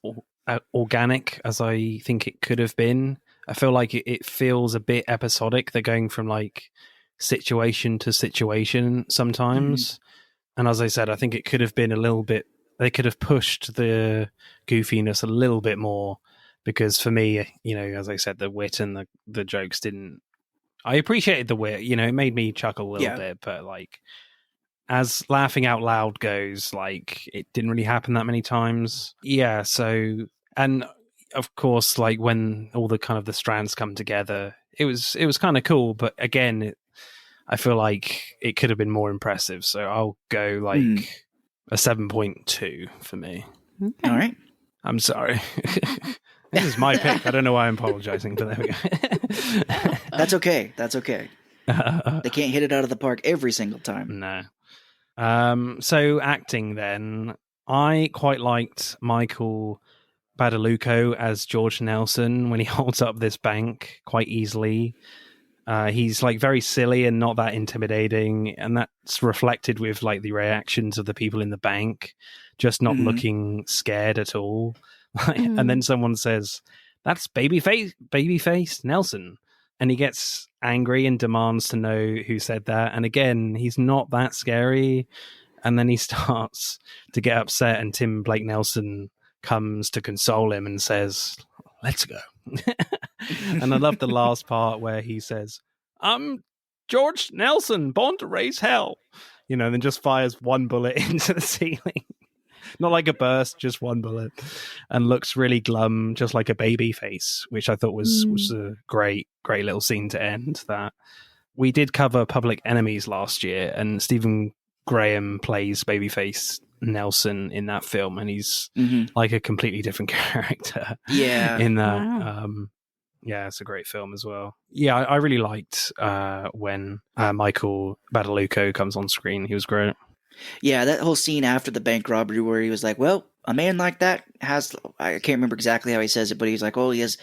A: organic as I think it could have been. I feel like it feels a bit episodic. They're going from like situation to situation sometimes. And as I said, I think it could have been a little bit, they could have pushed the goofiness a little bit more, because for me, you know, as I said, the wit and the jokes didn't, I appreciated the wit, you know, it made me chuckle a little bit, but like, as laughing out loud goes, like, it didn't really happen that many times. Yeah, so, and of course, like, when all the kind of the strands come together, it was kind of cool, but again, I feel like it could have been more impressive, so I'll go like a 7.2 for me.
B: Okay.
C: All right.
A: I'm sorry. This is my pick. I don't know why I'm apologizing, but there we go.
C: That's okay. That's okay. They can't hit it out of the park every single time.
A: No. So acting then, I quite liked Michael Badalucco as George Nelson when he holds up this bank quite easily. He's like very silly and not that intimidating, and that's reflected with like the reactions of the people in the bank, just not looking scared at all. And then someone says, "That's babyface Nelson," and he gets angry and demands to know who said that. And again, he's not that scary. And then he starts to get upset, and Tim Blake Nelson comes to console him and says, "Let's go." And I love the last part where he says, "I'm George Nelson, born to raise hell," you know, and then just fires one bullet into the ceiling. Not like a burst, just one bullet, and looks really glum, just like a baby face, which I thought was a great little scene to end that. We did cover Public Enemies last year, and Stephen Graham plays babyface Nelson in that film, and he's like a completely different character in that.
B: Wow.
A: Yeah, it's a great film as well. Yeah, I really liked when Michael Badalucco comes on screen. He was great.
C: Yeah, that whole scene after the bank robbery where he was like, well, a man like that has, I can't remember exactly how he says it, but he's like, oh, he has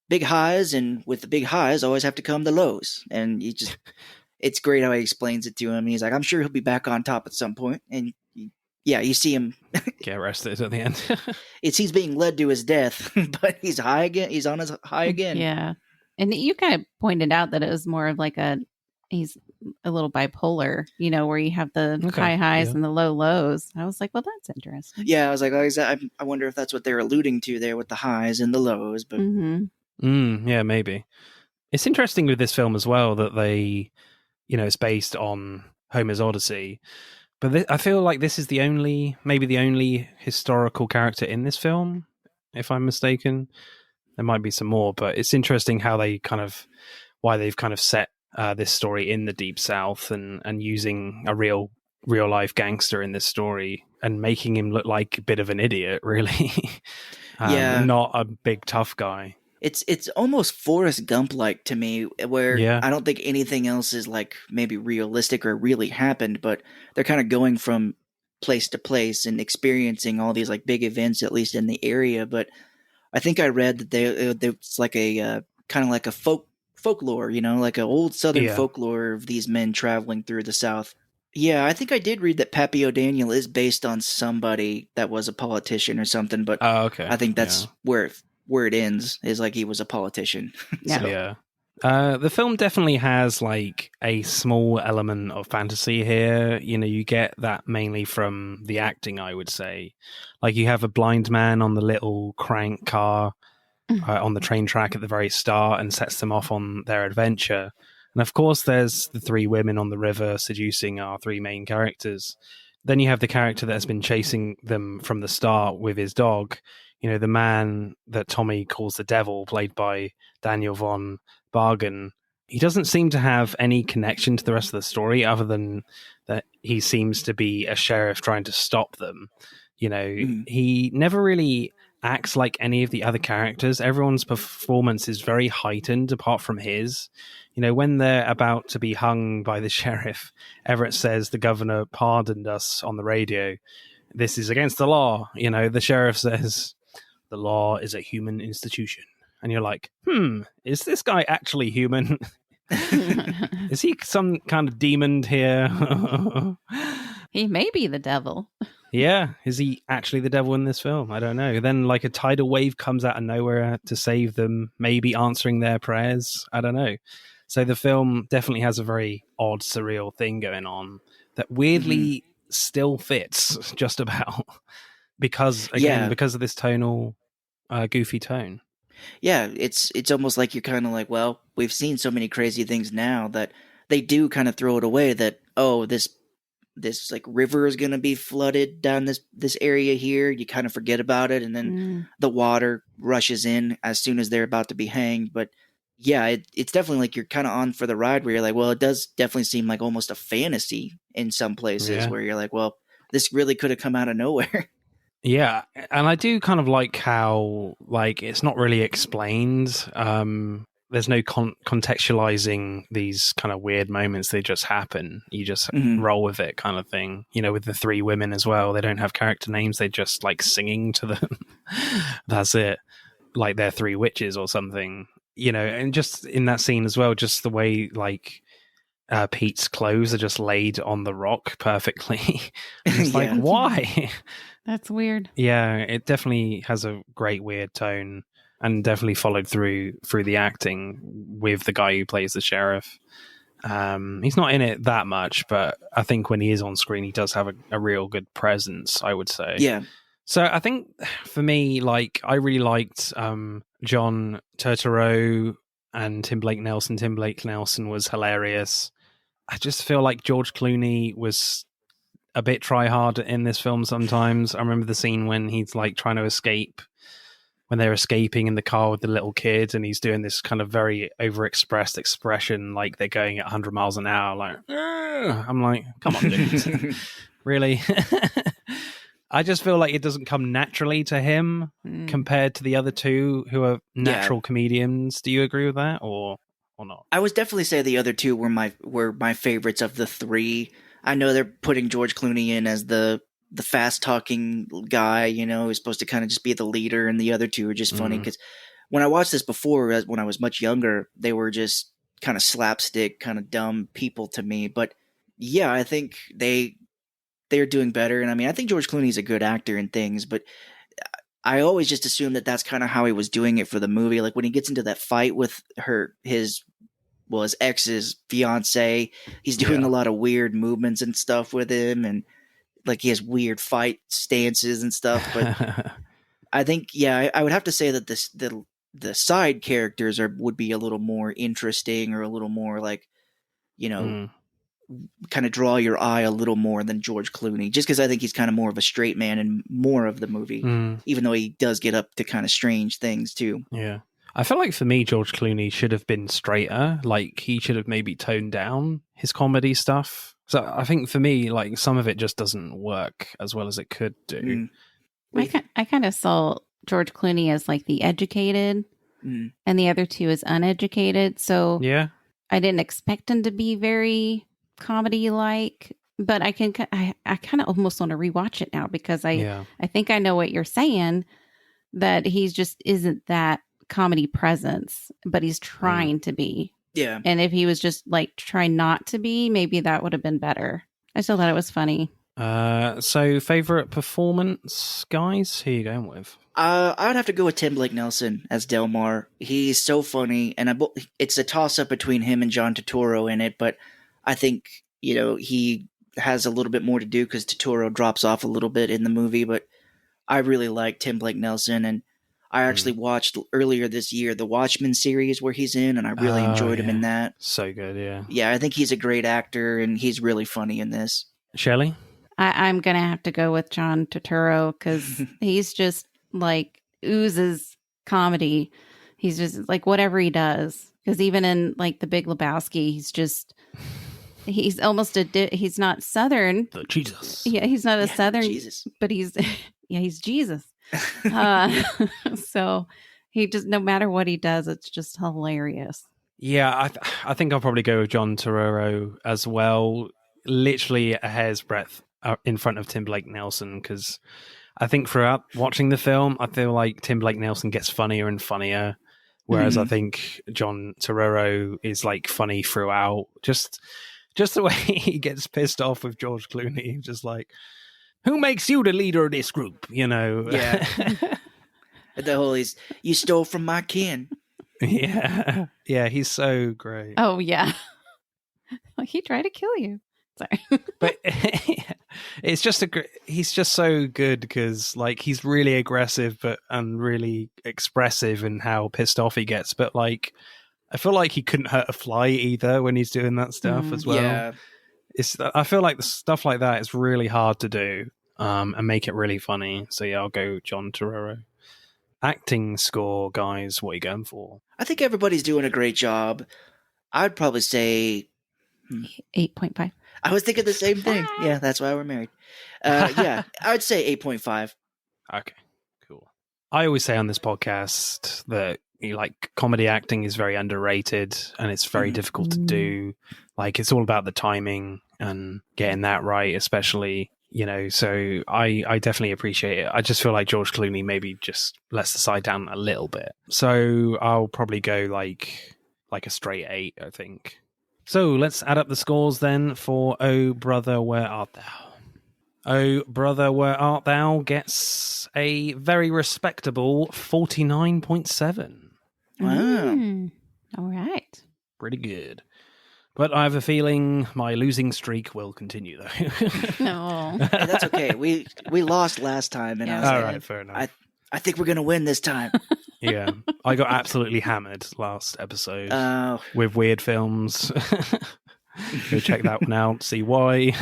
C: big highs, and with the big highs always have to come the lows. And he just, it's great how he explains it to him. He's like, I'm sure he'll be back on top at some point. And yeah, you see him
A: get arrested at the end.
C: He's being led to his death, but he's high again. He's on his high again.
B: Yeah. And you kind of pointed out that it was more of like he's a little bipolar, you know, where you have the high highs and the low lows. I was like, well, that's interesting.
C: Yeah, I was like, I wonder if that's what they're alluding to there with the highs and the lows. But
A: yeah, maybe. It's interesting with this film as well that they, you know, it's based on Homer's Odyssey. But I feel like this is maybe the only historical character in this film, if I'm mistaken. There might be some more, but it's interesting how why they've kind of set this story in the Deep South and using a real life gangster in this story and making him look like a bit of an idiot, really. Not a big tough guy.
C: It's almost Forrest Gump-like to me, where I don't think anything else is like maybe realistic or really happened, but they're kind of going from place to place and experiencing all these like big events, at least in the area. But I think I read that it's like a kind of like a folklore, you know, like an old Southern folklore of these men traveling through the South. Yeah, I think I did read that Pappy O'Daniel is based on somebody that was a politician or something, but I think that's where it ends, is like he was a politician.
A: The film definitely has like a small element of fantasy here. You know, you get that mainly from the acting, I would say. Like you have a blind man on the little crank car on the train track at the very start and sets them off on their adventure. And of course, there's the three women on the river seducing our three main characters. Then you have the character that has been chasing them from the start with his dog. You know, the man that Tommy calls the devil, played by Daniel von Bargen. He doesn't seem to have any connection to the rest of the story other than that he seems to be a sheriff trying to stop them. You know, he never really acts like any of the other characters. Everyone's performance is very heightened apart from his. You know, when they're about to be hung by the sheriff, Everett says the governor pardoned us on the radio. This is against the law. You know, the sheriff says the law is a human institution. And you're like, is this guy actually human? Is he some kind of demon here?
B: He may be the devil.
A: Yeah, is he actually the devil in this film? I don't know. Then like a tidal wave comes out of nowhere to save them, maybe answering their prayers. I don't know. So the film definitely has a very odd, surreal thing going on that weirdly still fits just about because of this tonal, goofy tone.
C: Yeah, it's almost like you're kind of like, well, we've seen so many crazy things now that they do kind of throw it away that, oh, this like river is going to be flooded down this area here. You kind of forget about it. And then the water rushes in as soon as they're about to be hanged. But yeah, it's definitely like you're kind of on for the ride where you're like, well, it does definitely seem like almost a fantasy in some places where you're like, well, this really could have come out of nowhere.
A: Yeah, and I do kind of like how like it's not really explained. There's no contextualizing these kind of weird moments. They just happen. You just roll with it kind of thing. You know, with the three women as well. They don't have character names. They just like singing to them. That's it. Like they're three witches or something. You know, and just in that scene as well, just the way like Pete's clothes are just laid on the rock perfectly. It's like, why?
B: That's weird.
A: Yeah, it definitely has a great weird tone and definitely followed through the acting with the guy who plays the sheriff. He's not in it that much, but I think when he is on screen, he does have a real good presence, I would say.
C: Yeah.
A: So I think for me, like, I really liked John Turturro and Tim Blake Nelson. Tim Blake Nelson was hilarious. I just feel like George Clooney was a bit try hard in this film sometimes. I remember the scene when he's like trying to escape, when they're escaping in the car with the little kid, and he's doing this kind of very overexpressed expression, like they're going at 100 miles an hour. Like, I'm like, come on, dude. Really? I just feel like it doesn't come naturally to him compared to the other two who are natural comedians. Do you agree with that or not?
C: I would definitely say the other two were my favorites of the three. I know they're putting George Clooney in as the fast talking guy, you know, who's supposed to kind of just be the leader, and the other two are just funny because when I watched this before, when I was much younger, they were just kind of slapstick, kind of dumb people to me. But yeah, I think they're doing better. And I mean, I think George Clooney's a good actor in things, but I always just assumed that that's kind of how he was doing it for the movie. Like when he gets into that fight with his ex's fiance, he's doing a lot of weird movements and stuff with him, and like he has weird fight stances and stuff. But I think, I would have to say that the side characters would be a little more interesting, or a little more like, you know, kind of draw your eye a little more than George Clooney, just because I think he's kind of more of a straight man in more of the movie, even though he does get up to kind of strange things too.
A: Yeah. I feel like for me, George Clooney should have been straighter. Like he should have maybe toned down his comedy stuff. So I think for me, like some of it just doesn't work as well as it could do.
B: I kind of saw George Clooney as like the educated, and the other two as uneducated. So I didn't expect him to be very comedy-like, but I kind of almost want to rewatch it now because I think I know what you're saying, that he's just isn't that comedy presence, but he's trying to be.
C: Yeah.
B: And if he was just like trying not to be, maybe that would have been better. I still thought it was funny.
A: So favorite performance, guys? Who are you going with?
C: I would have to go with Tim Blake Nelson as Delmar. He's so funny, and it's a toss-up between him and John Turturro in it, but I think, you know, he has a little bit more to do because Turturro drops off a little bit in the movie, but I really like Tim Blake Nelson, and I actually watched earlier this year the Watchmen series where he's in, and I really enjoyed him in that.
A: So good, yeah.
C: Yeah, I think he's a great actor, and he's really funny in this.
A: Shelley?
B: I'm going to have to go with John Turturro because he's just like oozes comedy. He's just like whatever he does. Because even in like The Big Lebowski, he's almost he's not Southern.
A: Jesus.
B: Yeah, he's not a Southern,
C: Jesus.
B: But he's Jesus. So he just, no matter what he does, it's just hilarious.
A: Yeah, I think I'll probably go with John Turturro as well. Literally a hair's breadth in front of Tim Blake Nelson, because I think throughout watching the film, I feel like Tim Blake Nelson gets funnier and funnier, whereas I think John Turturro is like funny throughout. Just the way he gets pissed off with George Clooney, just like, who makes you the leader of this group? You know?
C: Yeah. The whole you stole from my kin.
A: Yeah. Yeah, he's so great.
B: Oh, yeah. He tried to kill you. Sorry.
A: But it's just he's just so good because like he's really aggressive and really expressive in how pissed off he gets. But like, I feel like he couldn't hurt a fly either when he's doing that stuff as well.
C: Yeah.
A: I feel like the stuff like that is really hard to do and make it really funny. So yeah, I'll go John Turturro. Acting score, guys, what are you going for?
C: I think everybody's doing a great job. I'd probably say
B: 8.5.
C: I was thinking the same thing. Yeah, that's why we're married. Yeah, I'd say 8.5.
A: Okay, cool. I always say on this podcast that like comedy acting is very underrated and it's very difficult to do. Like it's all about the timing and getting that right, especially, you know, so I definitely appreciate it. I just feel like George Clooney maybe just lets the side down a little bit. So I'll probably go like a straight 8, I think. So let's add up the scores then for Oh Brother, Where Art Thou? Oh Brother, Where Art Thou gets a very respectable 49.7.
C: Wow.
B: All right.
A: Pretty good. But I have a feeling my losing streak will continue, though.
B: No.
C: Hey, that's okay. We lost last time, and
B: Yeah,
C: I was
A: All
C: like,
A: right, fair enough.
C: I think we're gonna win this time.
A: Yeah, I got absolutely hammered last episode
C: Oh,
A: with weird films. Go check that one out, see why.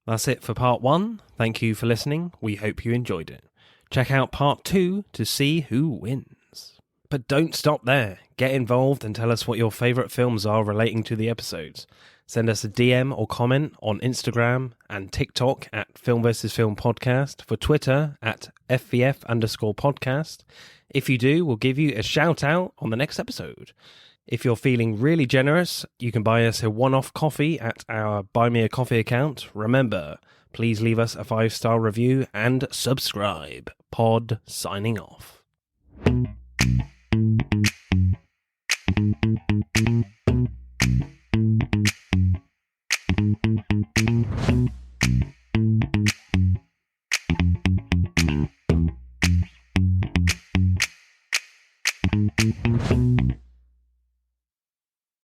A: That's it for part 1. Thank you for listening. We hope you enjoyed it. Check out part 2 to see who wins. But don't stop there. Get involved and tell us what your favourite films are relating to the episodes. Send us a DM or comment on Instagram and TikTok at Film vs. Film Podcast, for Twitter at FVF_podcast. If you do, we'll give you a shout out on the next episode. If you're feeling really generous, you can buy us a one-off coffee at our Buy Me a Coffee account. Remember, please leave us a 5-star review and subscribe. Pod signing off.